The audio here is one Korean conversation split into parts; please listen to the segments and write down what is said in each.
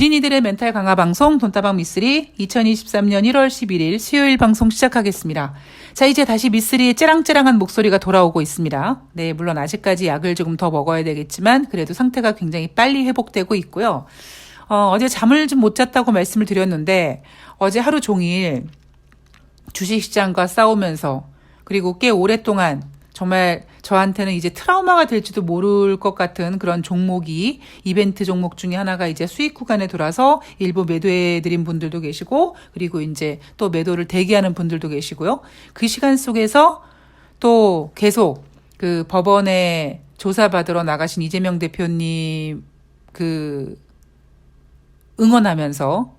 비린이들의 멘탈 강화 방송 돈다방 미쓰리 2023년 1월 11일 수요일 방송 시작하겠습니다. 자, 이제 다시 미쓰리의 찌랑찌랑한 목소리가 돌아오고 있습니다. 네, 물론 아직까지 약을 조금 더 먹어야 되겠지만 그래도 상태가 굉장히 빨리 회복되고 있고요. 어제 잠을 좀 못 잤다고 말씀을 드렸는데 어제 하루 종일 주식시장과 싸우면서 그리고 꽤 오랫동안 정말 저한테는 이제 트라우마가 될지도 모를 것 같은 그런 종목이 이벤트 종목 중에 하나가 이제 수익 구간에 돌아서 일부 매도해드린 분들도 계시고 그리고 이제 또 매도를 대기하는 분들도 계시고요. 그 시간 속에서 또 계속 그 법원에 조사받으러 나가신 이재명 대표님 응원하면서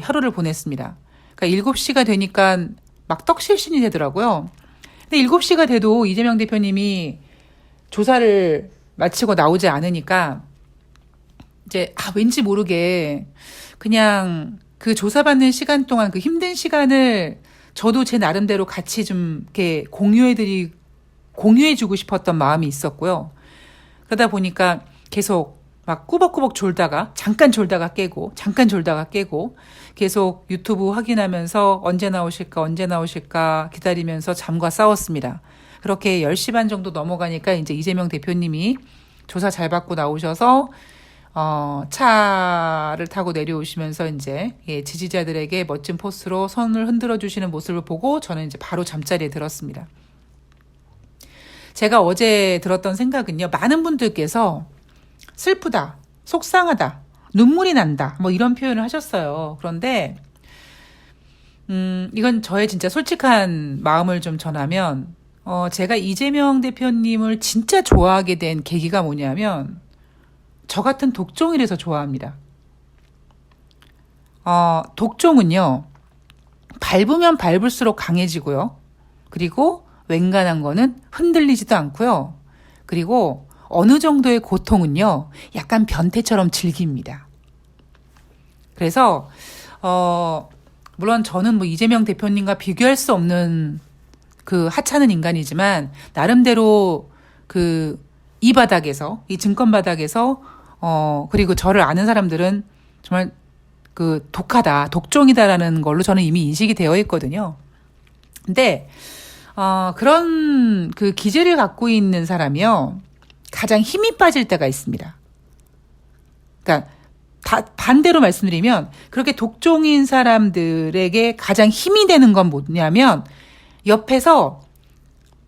하루를 보냈습니다. 그러니까 7시가 되니까 막 떡실신이 되더라고요. 근데 7시가 돼도 이재명 대표님이 조사를 마치고 나오지 않으니까 이제 왠지 모르게 그냥 그 조사받는 시간 동안 그 힘든 시간을 저도 제 나름대로 같이 좀 이렇게 공유해주고 싶었던 마음이 있었고요. 그러다 보니까 계속 막 꾸벅꾸벅 졸다가 잠깐 졸다가 깨고 계속 유튜브 확인하면서 언제 나오실까 기다리면서 잠과 싸웠습니다. 그렇게 10시 반 정도 넘어가니까 이제 이재명 대표님이 조사 잘 받고 나오셔서 차를 타고 내려오시면서 이제 지지자들에게 멋진 포스로 손을 흔들어 주시는 모습을 보고 저는 이제 바로 잠자리에 들었습니다. 제가 어제 들었던 생각은요. 많은 분들께서 슬프다, 속상하다, 눈물이 난다, 뭐 이런 표현을 하셨어요. 그런데 이건 저의 진짜 솔직한 마음을 좀 전하면 제가 이재명 대표님을 진짜 좋아하게 된 계기가 뭐냐면 저 같은 독종이라서 좋아합니다. 독종은요 밟으면 밟을수록 강해지고요. 그리고 웬간한 거는 흔들리지도 않고요. 그리고 어느 정도의 고통은요, 약간 변태처럼 즐깁니다. 그래서, 물론 저는 뭐 이재명 대표님과 비교할 수 없는 그 하찮은 인간이지만, 나름대로 이 바닥에서, 이 증권 바닥에서, 그리고 저를 아는 사람들은 정말 독하다, 독종이다라는 걸로 저는 이미 인식이 되어 있거든요. 근데, 그런 기질을 갖고 있는 사람이요, 가장 힘이 빠질 때가 있습니다. 그러니까 반대로 말씀드리면 그렇게 독종인 사람들에게 가장 힘이 되는 건 뭐냐면 옆에서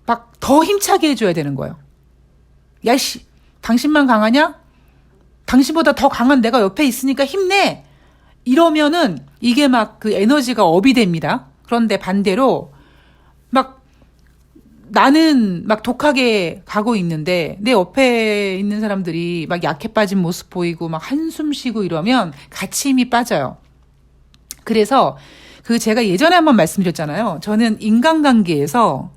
막 더 힘차게 해줘야 되는 거예요. 야, 당신만 강하냐? 당신보다 더 강한 내가 옆에 있으니까 힘내! 이러면은 이게 막 그 에너지가 업이 됩니다. 그런데 반대로 막 나는 막 독하게 가고 있는데 내 옆에 있는 사람들이 막 약해 빠진 모습 보이고 막 한숨 쉬고 이러면 같이 힘이 빠져요. 그래서 제가 예전에 한번 말씀드렸잖아요. 저는 인간관계에서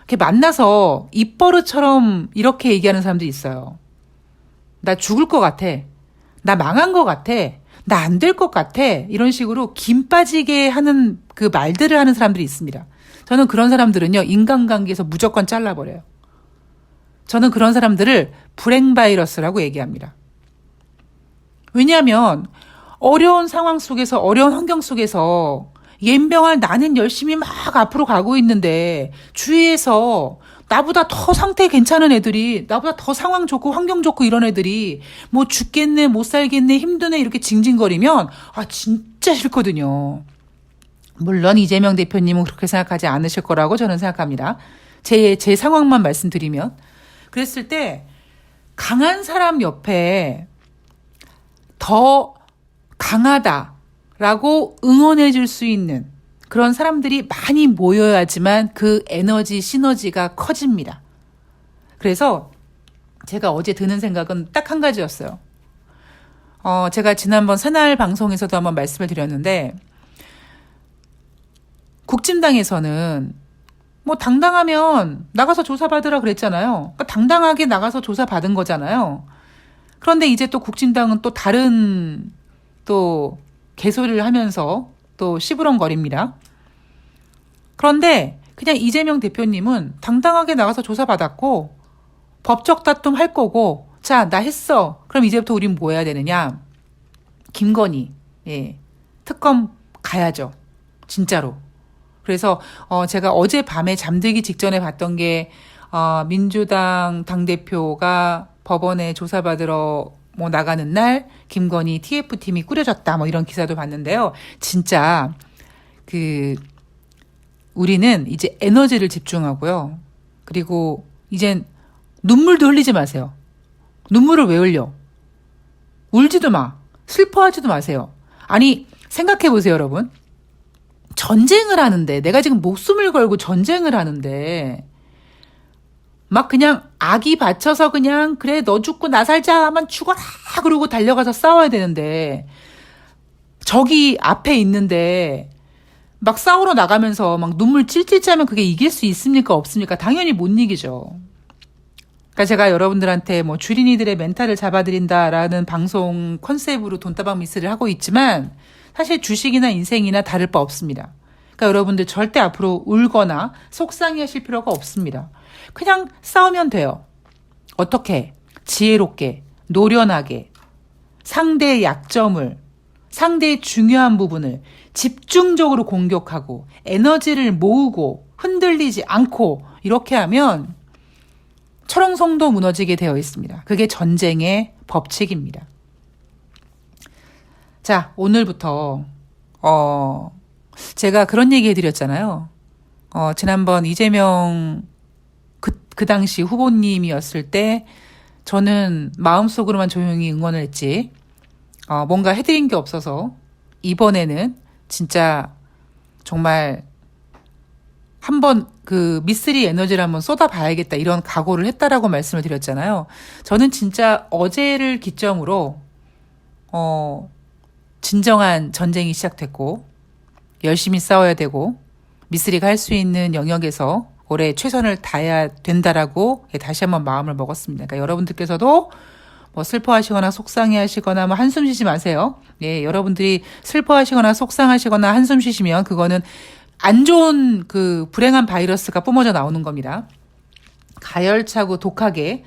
이렇게 만나서 입버릇처럼 이렇게 얘기하는 사람들이 있어요. 나 죽을 것 같아. 나 망한 것 같아. 나 안 될 것 같아. 이런 식으로 김 빠지게 하는 그 말들을 하는 사람들이 있습니다. 저는 그런 사람들은요, 인간관계에서 무조건 잘라버려요. 저는 그런 사람들을 불행바이러스라고 얘기합니다. 왜냐하면, 어려운 상황 속에서, 어려운 환경 속에서, 옌병할 나는 열심히 막 앞으로 가고 있는데, 주위에서 나보다 더 상태 괜찮은 애들이, 나보다 더 상황 좋고 환경 좋고 이런 애들이, 뭐 죽겠네, 못 살겠네, 힘드네, 이렇게 징징거리면, 진짜 싫거든요. 물론 이재명 대표님은 그렇게 생각하지 않으실 거라고 저는 생각합니다. 제 상황만 말씀드리면. 그랬을 때 강한 사람 옆에 더 강하다라고 응원해 줄 수 있는 그런 사람들이 많이 모여야지만 그 에너지, 시너지가 커집니다. 그래서 제가 어제 드는 생각은 딱 한 가지였어요. 제가 지난번 새날 방송에서도 한번 말씀을 드렸는데 국진당에서는 뭐 당당하면 나가서 조사받으라 그랬잖아요. 그러니까 당당하게 나가서 조사받은 거잖아요. 그런데 이제 또 국진당은 또 다른 또 개소리를 하면서 또 시부렁거립니다. 그런데 그냥 이재명 대표님은 당당하게 나가서 조사받았고 법적 다툼 할 거고 자, 나 했어. 그럼 이제부터 우린 뭐 해야 되느냐? 김건희, 예, 특검 가야죠. 진짜로. 그래서 제가 어젯밤에 잠들기 직전에 봤던 게 민주당 당대표가 법원에 조사받으러 뭐 나가는 날 김건희 TF팀이 꾸려졌다 뭐 이런 기사도 봤는데요. 진짜 우리는 이제 에너지를 집중하고요. 그리고 이젠 눈물도 흘리지 마세요. 눈물을 왜 흘려? 울지도 마. 슬퍼하지도 마세요. 아니, 생각해 보세요, 여러분. 전쟁을 하는데, 내가 지금 목숨을 걸고 전쟁을 하는데, 막 그냥 악이 받쳐서 그냥, 그래, 너 죽고 나 살자 하면 죽어라! 그러고 달려가서 싸워야 되는데, 적이 앞에 있는데, 막 싸우러 나가면서 막 눈물 찔찔 짜면 그게 이길 수 있습니까? 없습니까? 당연히 못 이기죠. 그러니까 제가 여러분들한테 뭐 주린이들의 멘탈을 잡아드린다라는 방송 컨셉으로 돈다방 미스를 하고 있지만 사실 주식이나 인생이나 다를 바 없습니다. 그러니까 여러분들 절대 앞으로 울거나 속상해하실 필요가 없습니다. 그냥 싸우면 돼요. 어떻게? 지혜롭게, 노련하게, 상대의 약점을, 상대의 중요한 부분을 집중적으로 공격하고 에너지를 모으고 흔들리지 않고 이렇게 하면 철옹성도 무너지게 되어 있습니다. 그게 전쟁의 법칙입니다. 자, 오늘부터 제가 그런 얘기 해드렸잖아요. 지난번 이재명 그 당시 후보님이었을 때 저는 마음속으로만 조용히 응원을 했지 뭔가 해드린 게 없어서 이번에는 진짜 정말 한번 미쓰리 에너지를 한번 쏟아봐야겠다 이런 각오를 했다라고 말씀을 드렸잖아요. 저는 진짜 어제를 기점으로 진정한 전쟁이 시작됐고 열심히 싸워야 되고 미쓰리가 할 수 있는 영역에서 올해 최선을 다해야 된다라고 다시 한번 마음을 먹었습니다. 그러니까 여러분들께서도 뭐 슬퍼하시거나 속상해하시거나 뭐 한숨 쉬지 마세요. 예, 여러분들이 슬퍼하시거나 속상하시거나 한숨 쉬시면 그거는 안 좋은 불행한 바이러스가 뿜어져 나오는 겁니다. 가열차고 독하게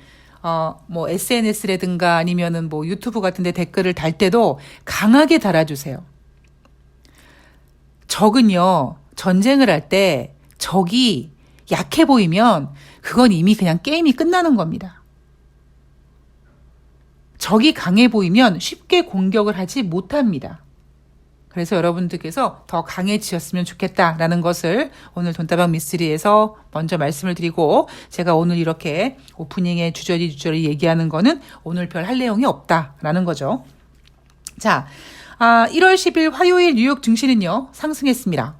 뭐 SNS라든가 아니면은 뭐 유튜브 같은 데 댓글을 달 때도 강하게 달아주세요. 적은요, 전쟁을 할 때 적이 약해 보이면 그건 이미 그냥 게임이 끝나는 겁니다. 적이 강해 보이면 쉽게 공격을 하지 못합니다. 그래서 여러분들께서 더 강해지셨으면 좋겠다라는 것을 오늘 돈다방 미쓰리에서 먼저 말씀을 드리고 제가 오늘 이렇게 오프닝에 주저리 얘기하는 거는 오늘 별 할 내용이 없다라는 거죠. 자, 1월 10일 화요일 뉴욕 증시는요 상승했습니다.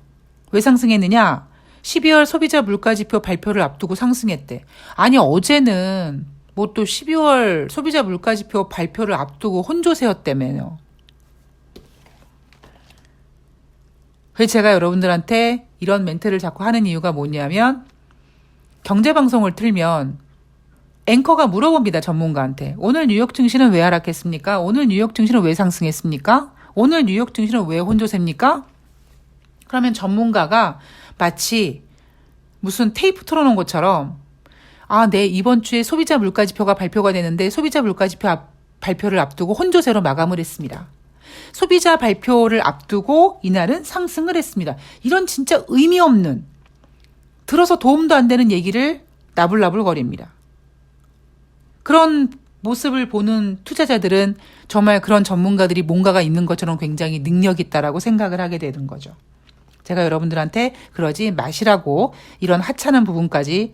왜 상승했느냐? 12월 소비자 물가지표 발표를 앞두고 상승했대. 아니 어제는 뭐 또 12월 소비자 물가지표 발표를 앞두고 혼조세였다며요. 그래서 제가 여러분들한테 이런 멘트를 자꾸 하는 이유가 뭐냐면 경제방송을 틀면 앵커가 물어봅니다. 전문가한테. 오늘 뉴욕 증시는 왜 하락했습니까? 오늘 뉴욕 증시는 왜 상승했습니까? 오늘 뉴욕 증시는 왜 혼조세입니까? 그러면 마치 무슨 테이프 틀어놓은 것처럼 네, 이번 주에 소비자 물가지표가 발표가 되는데 소비자 물가지표 발표를 앞두고 혼조세로 마감을 했습니다. 소비자 발표를 앞두고 이날은 상승을 했습니다. 이런 진짜 의미 없는 들어서 도움도 안 되는 얘기를 나불나불거립니다. 그런 모습을 보는 투자자들은 정말 그런 전문가들이 뭔가가 있는 것처럼 굉장히 능력 있다라고 생각을 하게 되는 거죠. 제가 여러분들한테 그러지 마시라고 이런 하찮은 부분까지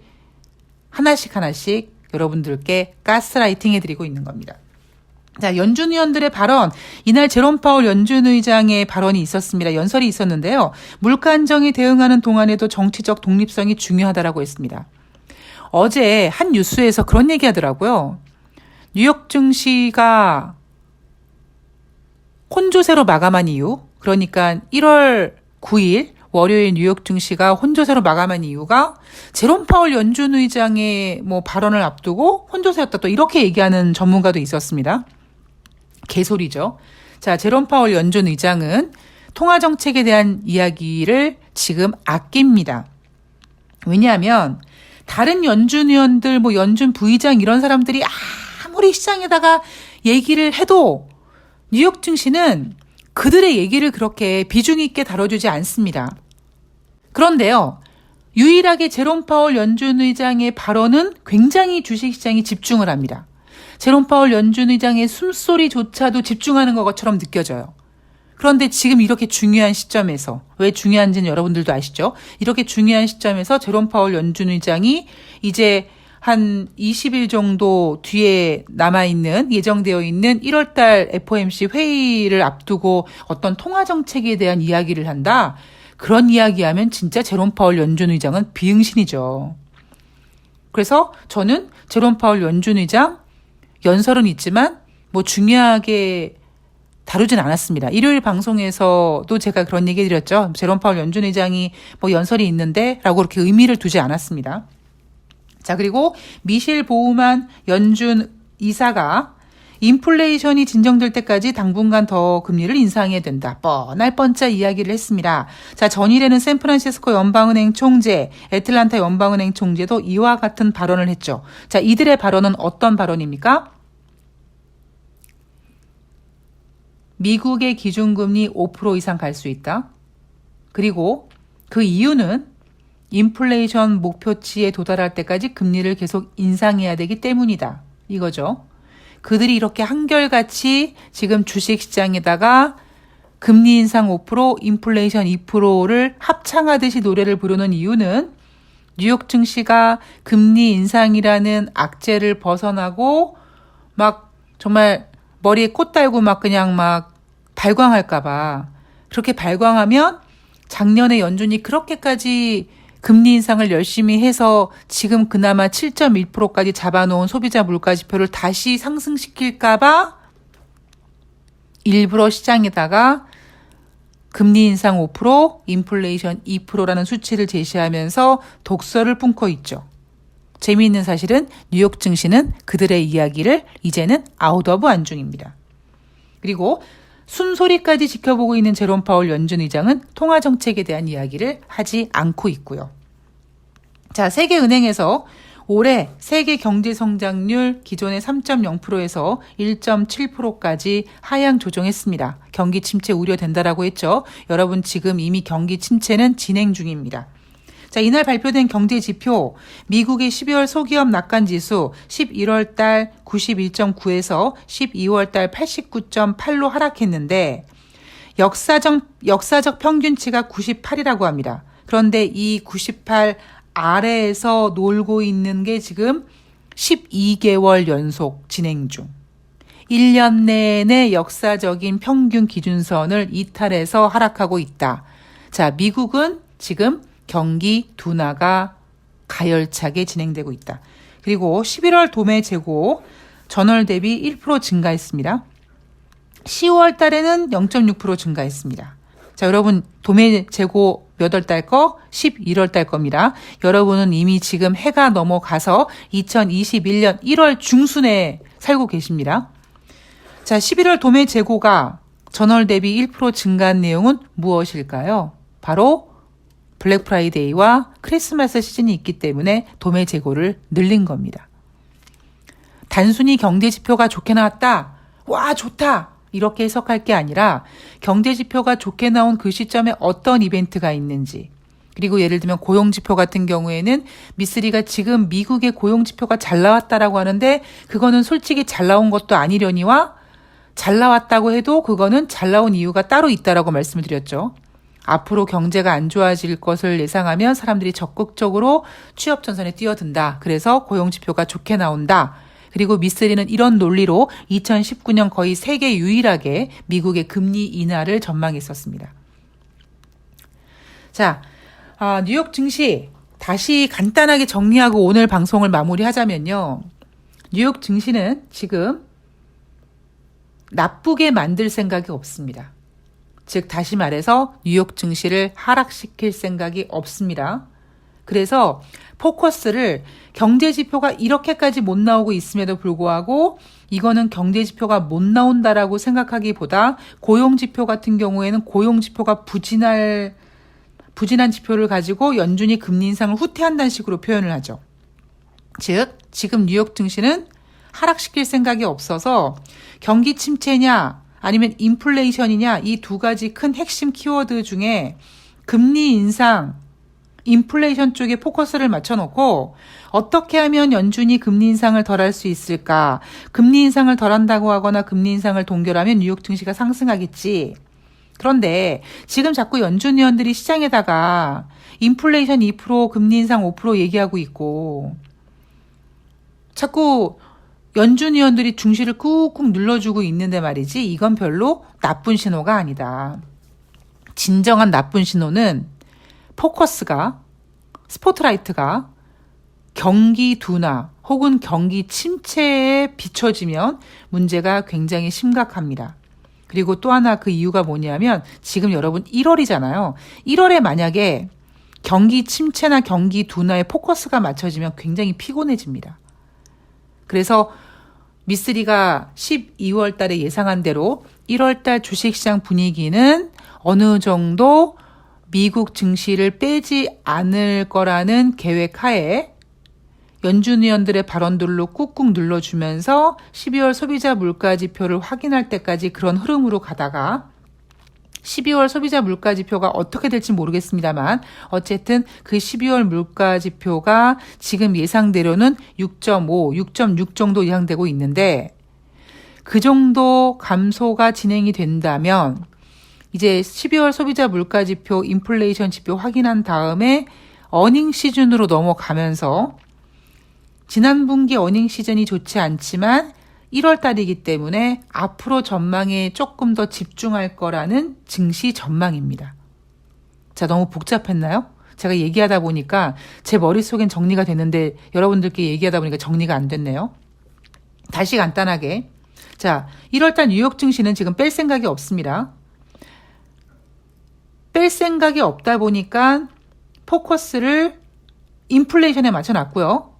하나씩 여러분들께 가스라이팅 해드리고 있는 겁니다. 자, 연준 의원들의 발언. 이날 제롬 파월 연준 의장의 발언이 있었습니다. 연설이 있었는데요. 물가 안정에 대응하는 동안에도 정치적 독립성이 중요하다라고 했습니다. 어제 한 뉴스에서 그런 얘기 하더라고요. 뉴욕 증시가 혼조세로 마감한 이유, 그러니까 1월 9일 월요일 뉴욕 증시가 혼조세로 마감한 이유가 제롬 파월 연준 의장의 뭐 발언을 앞두고 혼조세였다. 또 이렇게 얘기하는 전문가도 있었습니다. 개소리죠. 자, 제롬 파월 연준 의장은 통화 정책에 대한 이야기를 지금 아낍니다. 왜냐하면 다른 연준 의원들, 뭐 연준 부의장 이런 사람들이 아무리 시장에다가 얘기를 해도 뉴욕 증시는 그들의 얘기를 그렇게 비중 있게 다뤄주지 않습니다. 그런데요, 유일하게 제롬 파월 연준 의장의 발언은 굉장히 주식시장이 집중을 합니다. 제롬 파월 연준 의장의 숨소리조차도 집중하는 것처럼 느껴져요. 그런데 지금 이렇게 중요한 시점에서, 왜 중요한지는 여러분들도 아시죠? 이렇게 중요한 시점에서 제롬 파월 연준 의장이 이제 한 20일 정도 뒤에 남아있는, 예정되어 있는 1월달 FOMC 회의를 앞두고 어떤 통화정책에 대한 이야기를 한다? 그런 이야기하면 진짜 제롬 파월 연준 의장은 비응신이죠. 그래서 저는 제롬 파월 연준 의장 연설은 있지만 뭐 중요하게 다루진 않았습니다. 일요일 방송에서도 제가 그런 얘기 드렸죠. 제롬 파월 연준 의장이 뭐 연설이 있는데 라고 그렇게 의미를 두지 않았습니다. 자, 그리고 미셸 보우만 연준 이사가 인플레이션이 진정될 때까지 당분간 더 금리를 인상해야 된다. 뻔할 뻔짜 이야기를 했습니다. 자, 전일에는 샌프란시스코 연방은행 총재, 애틀란타 연방은행 총재도 이와 같은 발언을 했죠. 자, 이들의 발언은 어떤 발언입니까? 미국의 기준금리 5% 이상 갈 수 있다. 그리고 그 이유는 인플레이션 목표치에 도달할 때까지 금리를 계속 인상해야 되기 때문이다. 이거죠. 그들이 이렇게 한결같이 지금 주식시장에다가 금리 인상 5%, 인플레이션 2%를 합창하듯이 노래를 부르는 이유는 뉴욕 증시가 금리 인상이라는 악재를 벗어나고 막 정말 머리에 콧 달고 막 그냥 막 발광할까봐. 그렇게 발광하면 작년에 연준이 그렇게까지 금리 인상을 열심히 해서 지금 그나마 7.1%까지 잡아놓은 소비자 물가지표를 다시 상승시킬까봐 일부러 시장에다가 금리 인상 5%, 인플레이션 2%라는 수치를 제시하면서 독서를 뿜고 있죠. 재미있는 사실은 뉴욕 증시는 그들의 이야기를 이제는 아웃 오브 안중입니다. 그리고 숨소리까지 지켜보고 있는 제롬 파월 연준 의장은 통화 정책에 대한 이야기를 하지 않고 있고요. 자, 세계은행에서 올해 세계 경제 성장률 기존의 3.0%에서 1.7%까지 하향 조정했습니다. 경기 침체 우려된다라고 했죠. 여러분 지금 이미 경기 침체는 진행 중입니다. 자, 이날 발표된 경제 지표, 미국의 12월 소기업 낙관지수 11월 달 91.9에서 12월 달 89.8로 하락했는데 역사적 평균치가 98이라고 합니다. 그런데 이 98 아래에서 놀고 있는 게 지금 12개월 연속 진행 중. 1년 내내 역사적인 평균 기준선을 이탈해서 하락하고 있다. 자, 미국은 지금 경기 둔화가 가열차게 진행되고 있다. 그리고 11월 도매 재고 전월 대비 1% 증가했습니다. 10월 달에는 0.6% 증가했습니다. 자, 여러분 도매 재고 몇 월 달 거? 11월 달 겁니다. 여러분은 이미 지금 해가 넘어가서 2021년 1월 중순에 살고 계십니다. 자, 11월 도매 재고가 전월 대비 1% 증가한 내용은 무엇일까요? 바로 블랙 프라이데이와 크리스마스 시즌이 있기 때문에 도매 재고를 늘린 겁니다. 단순히 경제 지표가 좋게 나왔다. 와, 좋다. 이렇게 해석할 게 아니라 경제 지표가 좋게 나온 그 시점에 어떤 이벤트가 있는지, 그리고 예를 들면 고용 지표 같은 경우에는 미쓰리가 지금 미국의 고용 지표가 잘 나왔다라고 하는데 그거는 솔직히 잘 나온 것도 아니려니와 잘 나왔다고 해도 그거는 잘 나온 이유가 따로 있다라고 말씀을 드렸죠. 앞으로 경제가 안 좋아질 것을 예상하면 사람들이 적극적으로 취업 전선에 뛰어든다. 그래서 고용 지표가 좋게 나온다. 그리고 미쓰리는 이런 논리로 2019년 거의 세계 유일하게 미국의 금리 인하를 전망했었습니다. 자, 뉴욕 증시 다시 간단하게 정리하고 오늘 방송을 마무리하자면요. 뉴욕 증시는 지금 나쁘게 만들 생각이 없습니다. 즉 다시 말해서 뉴욕 증시를 하락시킬 생각이 없습니다. 그래서 포커스를 경제 지표가 이렇게까지 못 나오고 있음에도 불구하고 이거는 경제 지표가 못 나온다라고 생각하기보다 고용 지표 같은 경우에는 고용 지표가 부진한 지표를 가지고 연준이 금리 인상을 후퇴한다는 식으로 표현을 하죠. 즉 지금 뉴욕 증시는 하락시킬 생각이 없어서 경기 침체냐 아니면 인플레이션이냐, 이 두 가지 큰 핵심 키워드 중에 금리 인상, 인플레이션 쪽에 포커스를 맞춰놓고 어떻게 하면 연준이 금리 인상을 덜 할 수 있을까? 금리 인상을 덜 한다고 하거나 금리 인상을 동결하면 뉴욕 증시가 상승하겠지. 그런데 지금 자꾸 연준 위원들이 시장에다가 인플레이션 2%, 금리 인상 5% 얘기하고 있고 자꾸 연준 위원들이 중시를 꾹꾹 눌러주고 있는데 말이지, 이건 별로 나쁜 신호가 아니다. 진정한 나쁜 신호는 포커스가, 스포트라이트가 경기 둔화 혹은 경기 침체에 비춰지면 문제가 굉장히 심각합니다. 그리고 또 하나 그 이유가 뭐냐면 지금 여러분 1월이잖아요. 1월에 만약에 경기 침체나 경기 둔화에 포커스가 맞춰지면 굉장히 피곤해집니다. 그래서 미쓰리가 12월 달에 예상한 대로 1월 달 주식시장 분위기는 어느 정도 미국 증시를 빼지 않을 거라는 계획 하에 연준 위원들의 발언들로 꾹꾹 눌러주면서 12월 소비자 물가 지표를 확인할 때까지 그런 흐름으로 가다가 12월 소비자 물가 지표가 어떻게 될지 모르겠습니다만 어쨌든 그 12월 물가 지표가 지금 예상대로는 6.5, 6.6 정도 예상되고 있는데 그 정도 감소가 진행이 된다면 이제 12월 소비자 물가 지표, 인플레이션 지표 확인한 다음에 어닝 시즌으로 넘어가면서 지난 분기 어닝 시즌이 좋지 않지만 1월 달이기 때문에 앞으로 전망에 조금 더 집중할 거라는 증시 전망입니다. 자, 너무 복잡했나요? 제가 얘기하다 보니까 제 머릿속엔 정리가 됐는데 여러분들께 얘기하다 보니까 정리가 안 됐네요. 다시 간단하게. 자, 1월 달 뉴욕 증시는 지금 뺄 생각이 없습니다. 뺄 생각이 없다 보니까 포커스를 인플레이션에 맞춰놨고요.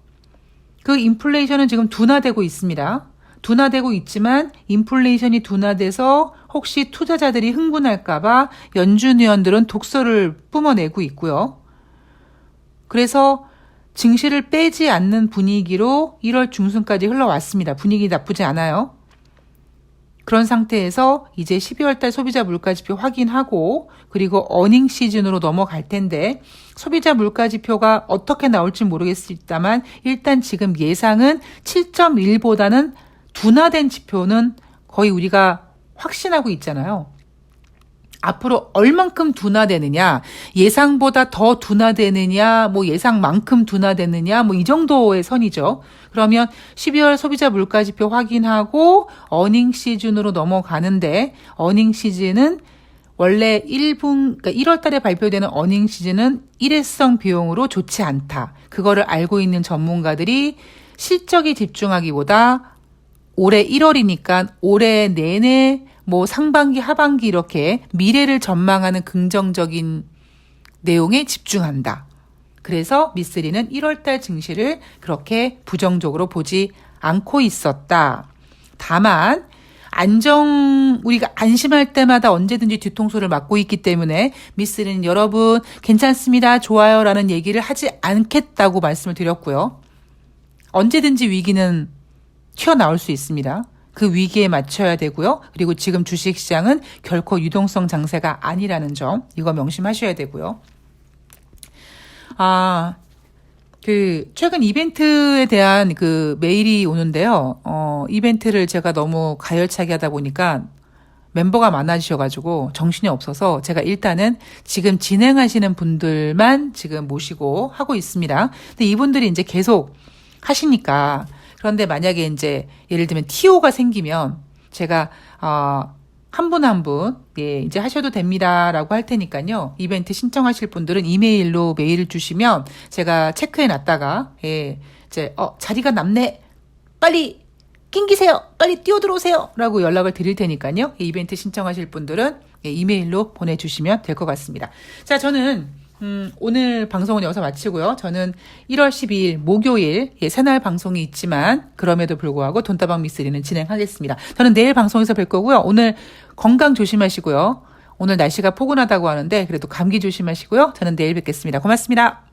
그 인플레이션은 지금 둔화되고 있습니다. 둔화되고 있지만 인플레이션이 둔화돼서 혹시 투자자들이 흥분할까봐 연준 위원들은 독서를 뿜어내고 있고요. 그래서 증시를 빼지 않는 분위기로 1월 중순까지 흘러왔습니다. 분위기 나쁘지 않아요. 그런 상태에서 이제 12월 달 소비자 물가 지표 확인하고 그리고 어닝 시즌으로 넘어갈 텐데 소비자 물가 지표가 어떻게 나올지 모르겠습니다만 일단 지금 예상은 7.1보다는 둔화된 지표는 거의 우리가 확신하고 있잖아요. 앞으로 얼만큼 둔화되느냐, 예상보다 더 둔화되느냐, 뭐 예상만큼 둔화되느냐, 뭐 이 정도의 선이죠. 그러면 12월 소비자 물가 지표 확인하고 어닝 시즌으로 넘어가는데 어닝 시즌은 원래 1월 달에 발표되는 어닝 시즌은 일회성 비용으로 좋지 않다. 그거를 알고 있는 전문가들이 실적에 집중하기보다 올해 1월이니까 올해 내내 뭐 상반기, 하반기 이렇게 미래를 전망하는 긍정적인 내용에 집중한다. 그래서 미쓰리는 1월달 증시를 그렇게 부정적으로 보지 않고 있었다. 다만 우리가 안심할 때마다 언제든지 뒤통수를 맞고 있기 때문에 미쓰리는 여러분 괜찮습니다, 좋아요라는 얘기를 하지 않겠다고 말씀을 드렸고요. 언제든지 위기는 튀어나올 수 있습니다. 그 위기에 맞춰야 되고요. 그리고 지금 주식시장은 결코 유동성 장세가 아니라는 점, 이거 명심하셔야 되고요. 최근 이벤트에 대한 그 메일이 오는데요. 이벤트를 제가 너무 가열차게 하다 보니까 멤버가 많아지셔가지고 정신이 없어서 제가 일단은 지금 진행하시는 분들만 지금 모시고 하고 있습니다. 근데 이분들이 이제 계속 하시니까 그런데 만약에 이제 예를 들면 TO가 생기면 제가 한 분 한 분 이제 하셔도 됩니다라고 할 테니까요. 이벤트 신청하실 분들은 이메일로 메일을 주시면 제가 체크해 놨다가 이제 자리가 남네. 빨리 낑기세요. 빨리 뛰어들어오세요라고 연락을 드릴 테니까요. 이벤트 신청하실 분들은 이메일로 보내 주시면 될 것 같습니다. 자, 저는 오늘 방송은 여기서 마치고요. 저는 1월 12일 목요일 새날 방송이 있지만 그럼에도 불구하고 돈다방 미쓰리는 진행하겠습니다. 저는 내일 방송에서 뵐 거고요. 오늘 건강 조심하시고요. 오늘 날씨가 포근하다고 하는데 그래도 감기 조심하시고요. 저는 내일 뵙겠습니다. 고맙습니다.